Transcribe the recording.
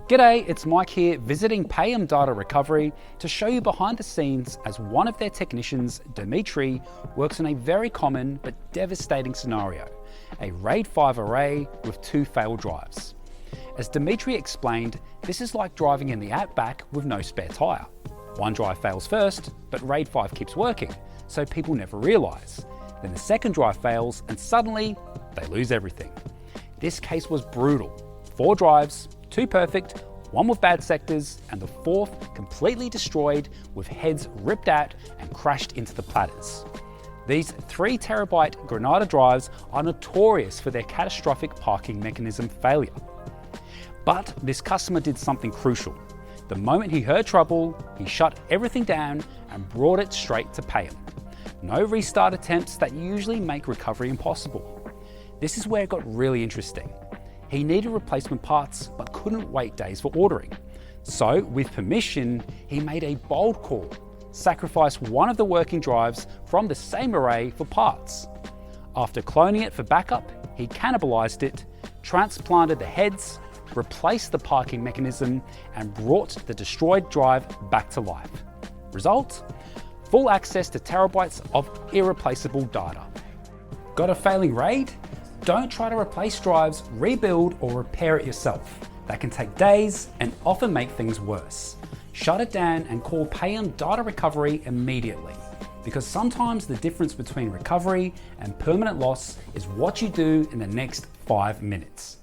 G'day, it's Mike here, visiting Payam Data Recovery to show you behind the scenes as one of their technicians, Dimitri, works on a very common but devastating scenario, a RAID 5 array with 2 failed drives. As Dimitri explained, this is like driving in the outback with no spare tyre. One drive fails first, but RAID 5 keeps working, so people never realise. Then the second drive fails and suddenly they lose everything. This case was brutal. 4 drives, 2 perfect, 1 with bad sectors, and the 4th completely destroyed with heads ripped out and crashed into the platters. These 3 terabyte Grenada drives are notorious for their catastrophic parking mechanism failure. But this customer did something crucial. The moment he heard trouble, he shut everything down and brought it straight to Payam. No restart attempts that usually make recovery impossible. This is where it got really interesting. He needed replacement parts but couldn't wait days for ordering. So, with permission, he made a bold call, sacrificed one of the working drives from the same array for parts. After cloning it for backup, he cannibalized it, transplanted the heads, replaced the parking mechanism, and brought the destroyed drive back to life. Result? Full access to terabytes of irreplaceable data. Got a failing RAID? Don't try to replace drives, rebuild, or repair it yourself. That can take days and often make things worse. Shut it down and call Payam Data Recovery immediately. Because sometimes the difference between recovery and permanent loss is what you do in the next 5 minutes.